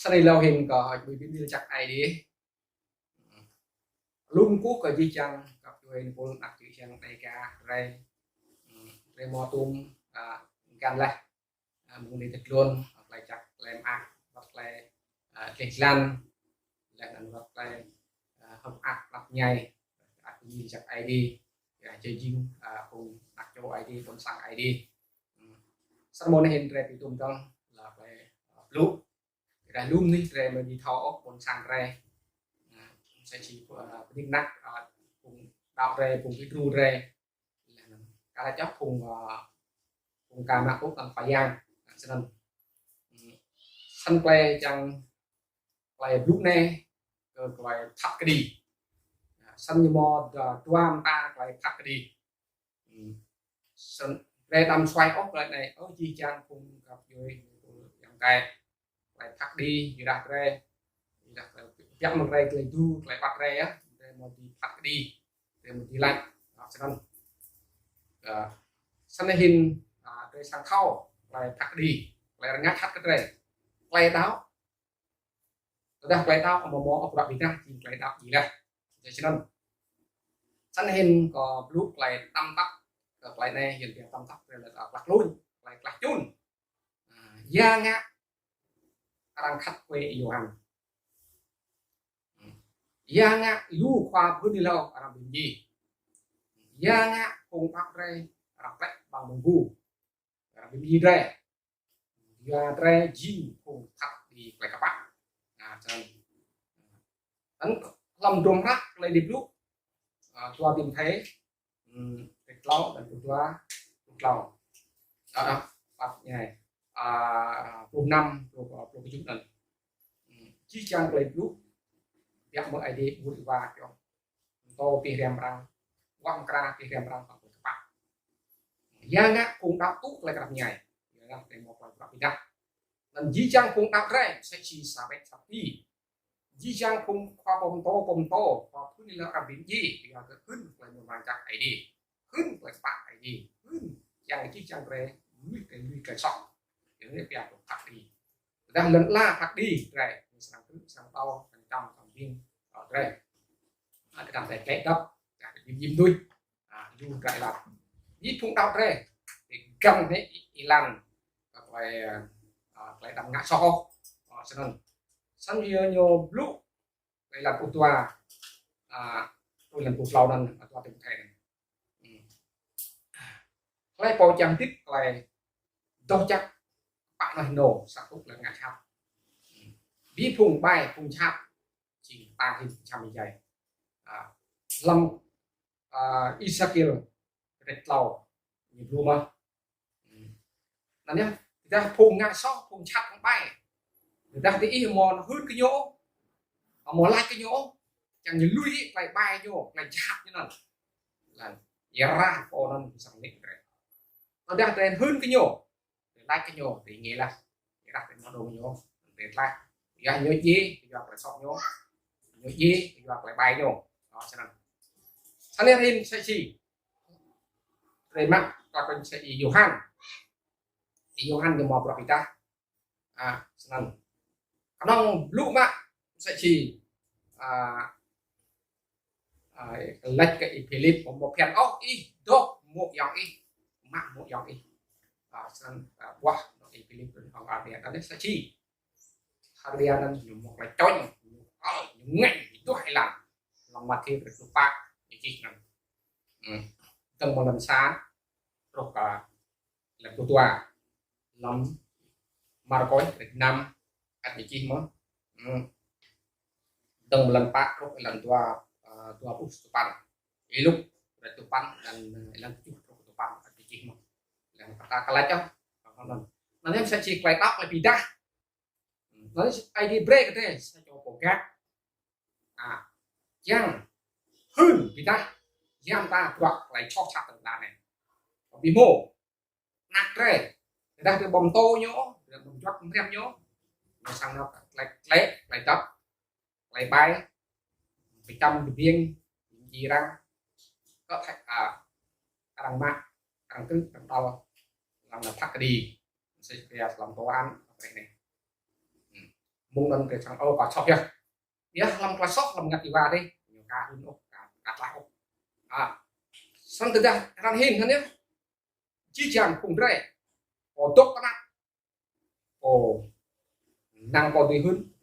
sau này lâu hình có bị biến chặt ai đi lung cú có gì chăng gặp người quân đặt chữ chăng đây cả ray ray mò tum gan lại muốn đi thật luôn hoặc là chặt làm ác hoặc là kẹt lăn là hoặc là học ác đặt nhảy gì chặt ai đi chơi dinh cùng đặt cho ai đi con sang ai đi sau môn hình ray bị tum trong là phải lúc ra lum ni ray mình đi thọ con sang ray sẽ chỉ định nặng cùng đạo rê cùng cái ru rê cả chấp cùng cùng cả mặt cũng cần phải giang cho nên sân play chẳng play lúc này play thắt cái đi sân như mò đoan ta play thắt cái đi sân rê đâm xoay ốc lại này ở chi chăng cùng gặp rồi dạng cái play thắt đi như đặt rê chắc một rây cười du lại bắt rây á một đi bắt đi để một đi lạnh cho nên sân hình rây sang khâu lại bắt đi lại ngắt thắt cái rây quay táo tôi quay táo một món ở việt nam thì quay táo gì đây cho nên sân hình có lúc lại tâm tắc lại này hiện tượng tâm tắc rồi là bắt luôn lại bắt chun da ngã đang khắc quê yêu hàng yang ngã lu khoa bữa đi lâu làm bình gì yang ngã cùng bắt rây làm lại bằng mông gu làm bình gì rây ya rây gì cùng thắt đi lại các bạn cho nên làm trồng rác lại điệp lúc cho tìm thấy việc lâu và việc lâu đó bắt này vùng năm rồi cái chút này chi chăng lại lúc yang mau ID budi wa kyo to pi rem rang wang kra pi rem rang bằng các bạn yang á cũng đáp túc lại gặp nhảy là để một loại gặp nhảy lần di trang cũng đáp rẻ sẽ chỉ sa bét sa pi di trang cũng khoa bom to và cứ như là gặp biến gì thì làขึ้นlại một vài chắc IDขึ้นlại các bạn IDขึ้นyang di trang rẻ lui cái sọ những cái việc của thật đi đang lần la thật đi rẻ sang thứ sang to trong viên ở đây cái cảm thấy cái đắp cả cái viêm đuôi dù cái là ít cũng đau đây thì cầm thế ilan phải lại đâm ngã so cho nên sân nhiều lúc đây là cuộc tòa tôi lần cuộc lâu lần tòa từng thèn lấy bao trang tiếp lại đâu chắc bạn này nổ sạc tục là ngã chạp bí phùng bay phùng chạp chỉ ta thì chăm như vậy lâm Isakil rất lâu như luôn mà là nhá người ta phùng ngã so phùng chặt không bay người ta thì ý mò nó hơn cái nhỗ mò lại cái nhỗ chẳng như lui lại bay nhỗ lại chặt như nào là ra cô nó sang định rồi nó đang tên hơn cái nhỗ để lại cái nhỗ thì nghĩa là để đặt nó đồ nhỗ để lại giờ nhớ gì giờ phải xong nhỗ nhớ gì hoặc lại bay vô đó cho nên sang lên hình sẽ chỉ về mặt các bên sẽ Johan thì mò bọc ta cho nên khả lúc mà sẽ chỉ lệch cái Philip một phen ốc y đốt một dòng y mạng một dòng y cho nên quá cái Philip hoặc là để ta sẽ chỉ Adrian dùng một cái trôi những ngành itu hay làm mặt thì phải chụp bạc để chỉ rằng từng một lần sáng rồi cả là của tòa làm mà có được năm anh bị chi mà từng một lần bạc rồi lần tòa bút chụp bạc cái lúc là chụp bạc lần chụp chụp bạc anh bị chi mà là ta cái lá cho nó em sẽ chỉ quay tóc lại bị đa nói ID break thế sẽ cho cổ gác yang hơn vì ta yang ta hoặc lại cho chặt từng đàn này bị mổ nặng rồi người ta từ bồng tô nhỗ rồi bồng chót không thêm nhỗ rồi sang nó lại tóc lại bay bị tâm bị viên gì ra có thể đằng mắt đằng cứng đằng đau làm là thắt đi sẽ làm đồ ăn này mông lần cái thằng có chọc ya ya làm cái sóc làm ngặt đi vào đây nhiều ca hơn ốc cả lại sang từ ra rằng hình thân nhé chi chàng cùng rẻ có tốt các bạn có năng có gì hơn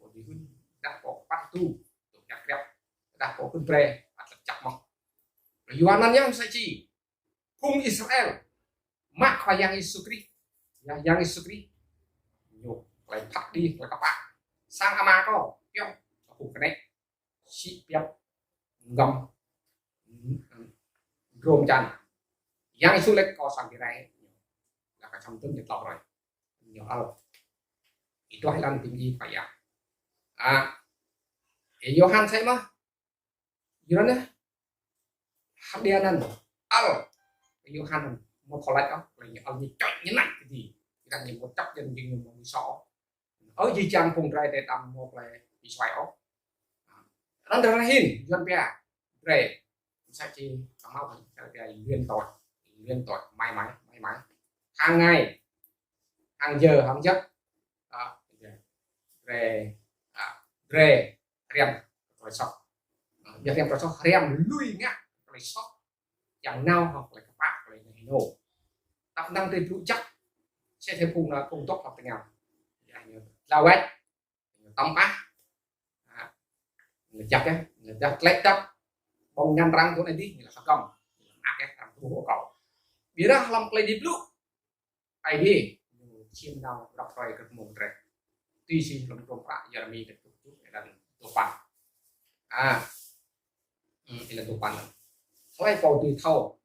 đã có bắt tu tổ chặt đẹp đã có con rẻ chặt mọc Yohanan sai chi cùng Israel mak khoa yang Isukri yang Isukri nhiều lại phát đi lại các bạn sang ama có kêu cùng cái này chị biết ngầm gồm chăn yang Isu lại có sang cái này là cái trong tương nhiệt lọc rồi nhiều alo itu hilang tinggi payah Yohan saya mah gimana hadianan Yohan một khóa lại đó là ông như chọn như này cái gì đang nhìn một chấp dân dân một sọ ở di trang cùng rai để tầm một là bị xoay ốc đang được hin dân bia về sẽ chi cảm ơn cái liên tội may mắn hàng ngày hàng giờ hàng giấc về rèm rồi sọc giờ rèm rồi sọc rèm lui ngã rồi sọc chẳng nào hoặc là các bạn rồi này nổ tập năng tên trụ chắc sẽ thêm cùng là cùng tốt học tiếng nào lao quét tóm bát người chặt đấy người chặt lấy tóc bông nhăn răng chỗ này đi là sao cầm cái làm thủ hộ cậu biết đó làm play deep lúc ai đi chim nào đọc rồi cực mồm rồi tuy xin làm công phạm giờ mình được chút để làm tổ bản thì là tổ bản xoay cầu từ thâu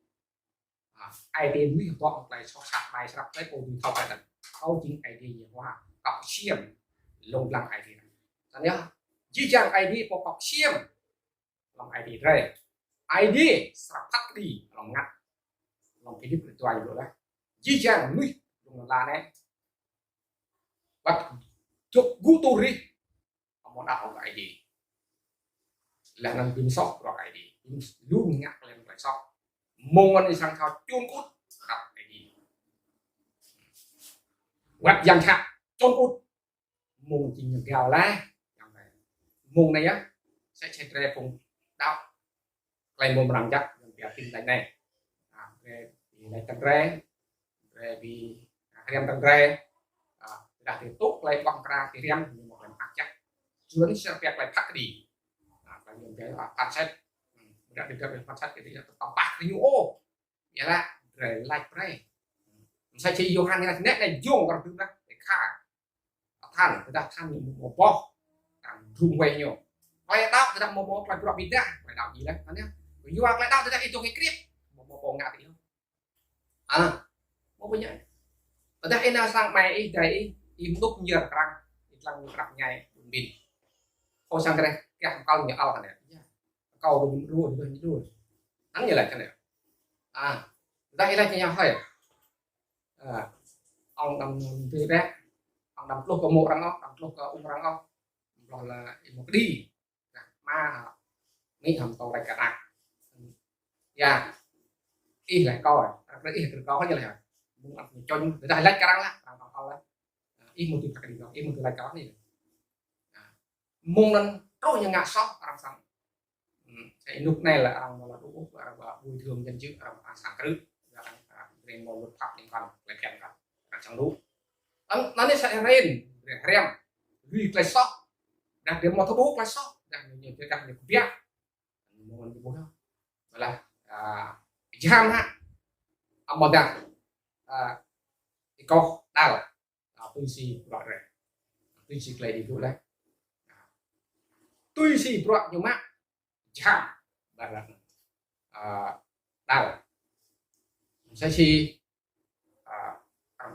ai đến nguy hiểm to lại so sạc bài sắp lấy cầu từ thâu lại thâu chính ai đi nhiều hoa cọc xiêm lồng lăng ai đi này nhá chỉ chẳng ai đi có cọc xiêm lòng ai đi rồi ai đi sắp thắt đi lòng ngắt lòng cái đứt toài rồi đấy chỉ chẳng nguy dùng là này bắt chụp guturi một đạo cái gì là năng pin sóc rồi cái gì luôn ngắt lên phải sóc mông anh sang thao chôn cút đọc cái gì quạt dàn chặt chôn cút mông chỉ những gào lá mông này á sẽ chạy ra cùng đạo lại mông rằng chắc cái tin này về lại tăng re về vì em tăng re đã thì tốt lại bằng ra thì em nhưng mà làm chắc chuyến sẽ việc lại thắt đi và những cái phán xét đã được cái phán xét cái gì là tóm bạc thì ô vậy là rồi lại đây sai chỉ vô hàng này này dùng còn thứ đó để khá than người ta than những một bó dùng quay nhiều quay đau người ta một phải bị ra phải đau gì đấy anh nhá vô hàng lại đau người ta itu cái clip một bộ ngã thì không một bây giờ ở đây là sang mày đấy im lúc nhiều răng răng răng nhảy mình thôi sang cái này cái hàng câu nhiều ao này câu mình luôn hắn như là cái này đây là cái nhau thôi ông đầm từ bé ông đầm lúc có một răng không đầm lúc có răng không rồi là một đi mà nghĩ thầm câu này cả đàn y lại coi rồi y từ có như là muốn cho người ta lấy cái răng lá câu đấy y một từ cái gì đó y một từ lại cái này mông lần rồi như ngã sóc làm sao cái lúc này là đủ bồi thường nhân chữ sáng cái về một luật pháp liên quan lại kèm cả trong đủ nó sẽ lên để rem vì cái sóc đặc điểm một số cái sóc đặc nhiều cái đặc điểm viết một bố không là jam ha một đằng thì có đau tôi xì loại rồi tôi xì lại đi đấy tôi xì loại nhiều mắt jam là đau saya si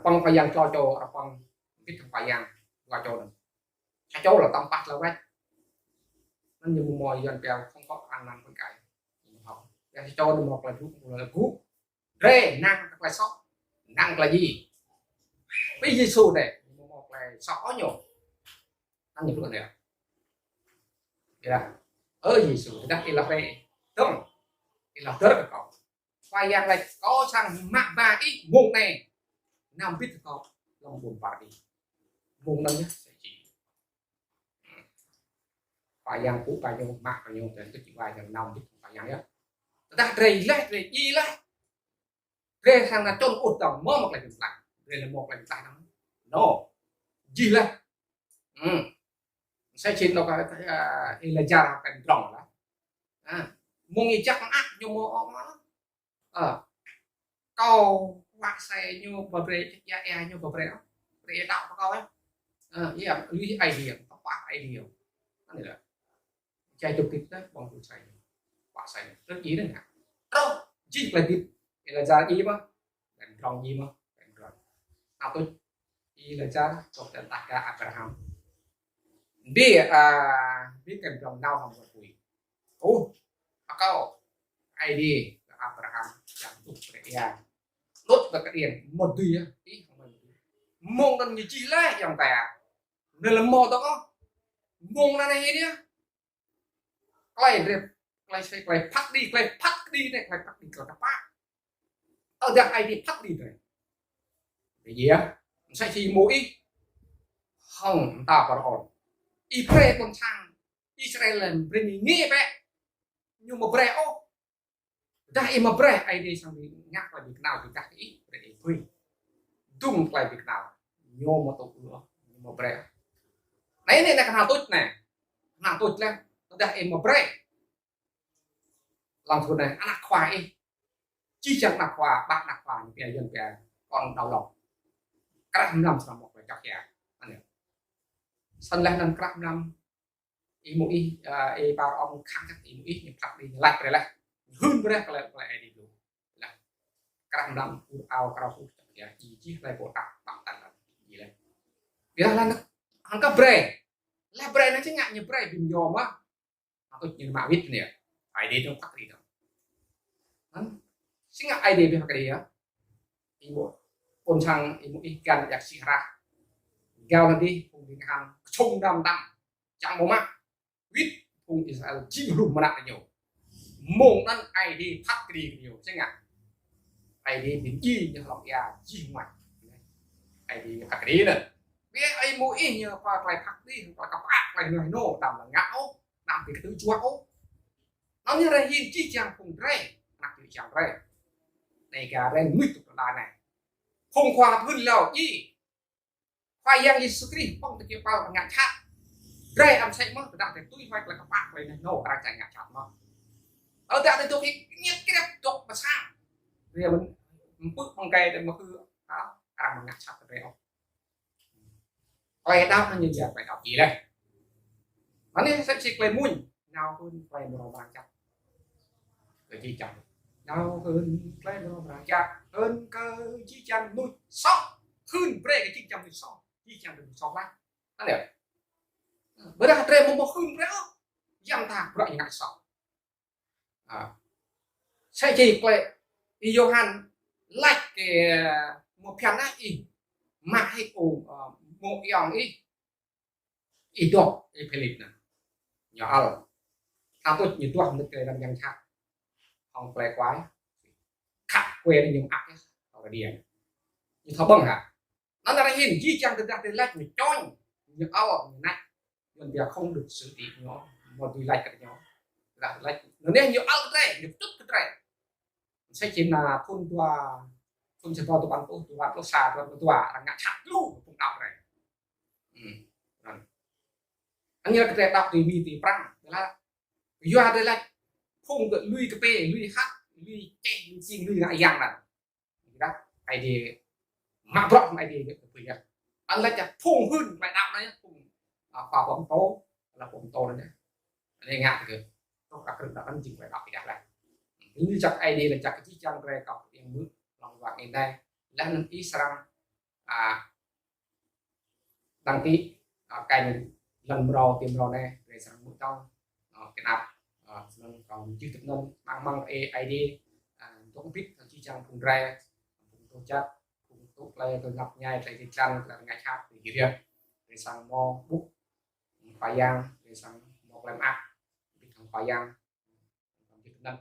phong phải dành cho phong biết phải dành cho chỗ là tâm phát là quét nó như mồi dần kèo không có ăn nằm với cái học cho được một là cú rê năng là sóc năng là gì bây giờ số này một là sọ nhiều ăn nhiều lúc này là ở gì số thì đắt là về đúng thì là rất là có phải dành lại có sang mạng ba ít vùng này nằm biết có lòng buồn bã đi vùng này nhé phải yang cũ phải nhung mạng phải nhung tới chỉ vài thằng nòng phải yang nhá ta rầy lết rầy y lết rầy thằng là trôn ụt tàu mơ một lại được lại rầy là một lại lại nó no gì lên sẽ chín đâu cái là cha cái rồng đó mông gì chắc ác nhưng mà câu vạ xe như bờ bể chắc ya như bờ bể đó bể đạo câu ấy yeah lý ai điểm có quả ai điểm này là chạy chụp kịch đấy bằng thủ xài quả xài rất ý đấy nè đâu chỉ là kịch là ra ý mà làm rong gì mà làm rồi nào tôi ý là cha trong trận tất cả Abraham đi biết cần rong đau không một quỷ ô câu ai đi Abraham chẳng tục ya lốt vào cái điển một tùy ý không phải mông đang như chi lấy dòng tè nên là mò tao có mông là này đi quay phát đi này quay phát đi còn apa ở đây ai đi phát đi rồi cái gì á sai chỉ mũi không ta bảo ổn Israel con sang Israel làm bên nghe vậy nhưng mà bre ô đây mà bre ai đi sang đi nhắc là việc nào thì các ý để thuê đúng là việc nào nhôm mà tụt nữa nhưng mà bre này này là cái nào tốt này nào tốt lên đây mà bre làm thôi này ăn khoa ấy chi chẳng là khoa bạn là khoa những cái dân cái còn đau lòng các năm sau một cái chắc chắn anh em sân lên năm các năm ý mũi ý bao ông khang chắc ý mũi những cặp đi lại cái này hơn cái này lại đi luôn là các năm ao cao su chắc chỉ lại bộ tập bằng tần là gì đây vì là hắn có bre là bre nó chứ ngại như bre bình dòm á tôi nhìn mà biết nè phải đi trong phát đi đâu sinh ngại ai đi về cái gì á ibu ôn sang ibu ikan yak sihra gao nanti cùng dengan hàng chung đam đam chẳng bố mắc vít cùng Israel chỉ rùm mà nặng nhiều môngนั่นไอดีพักดีnhiềuใช่ไหมไอดีเป็นยี่như lòng yaยี่ngoàiไอดีพักดีnè biết ai mũi như qua lạiพักđi qua các bạn lại người nô đầm là ngáo đầm thì cái thứ chúa nó như là hiên chi chàng cùng rê nặng thì chàng rê này cả rê nguy tục là này không khoa hơn lầu chi khoai yang Yesus Christ phong thực hiện bao ngạn chát rê âm say mất từ đằng thì tôi phải là các bạn này nô ra chạy ngạn chát mà ở đây thì tôi cái nhất cái đẹp tục mà sao bây giờ mình bước bằng cây để mà cứ đó mà ngạn chát rồi không quay đau nó như vậy phải đọc gì đây nó nên sẽ chỉ quay mũi nào hơn quay một bàn chặt rồi chi chồng nào hơn quay một bàn chặt hơn cơ chi chồng nuôi sóc hơn bre cái chi chồng nuôi sóc chi chồng nuôi sóc lắm nó đẹp bữa nay bre một hơn bre dăm thang rồi ngại sóc sẽ chỉ quay Johan like cái một phiền á mà hay cổ một dòng ý đọc ý philip nè nhỏ thao tôi như tôi không được kể làm nhân khác không phải quái khắc quê đi những ác ở cái điểm như thao băng hả nó là hình gì chẳng được ra từ lách mình choi như áo như này nhưng việc không được xử lý nó một vì lách cái nhỏ là lách nó nên nhiều áo đây nhiều chút cái này sẽ chỉ là thôn tua thôn chỉ vào tụ bằng tụ vào tụ xà tụ là ngã chặt luôn cũng đọc này anh như là cái đọc thì vì thì prang là do đây là không được lui cái pe lui khác lui chen xin lui lại giang là đó ai thì mặc rộng ai thì được bây giờ anh là chặt phun hơn lại đạo đấy phun vào bóng tố là bóng tố đấy này ngại thì không gặp được anh chỉ phải đọc thì đặt lại như chặt ai đi là chặt cái chiếc trang re cọc yang bước lòng vàng ngày nay lên Israel đăng ký cái lần đầu tìm rồi này để sang mũi trong cái nạp nên còn chưa thực nên mang ID tôi không biết chi trang cùng re cùng tôi chắc cùng tốt lên tôi gặp nhai tại thị trấn là ngày khác thì kia để sang mo bút phải giang để sang một làm ác bị thằng phải giang còn chưa thực nên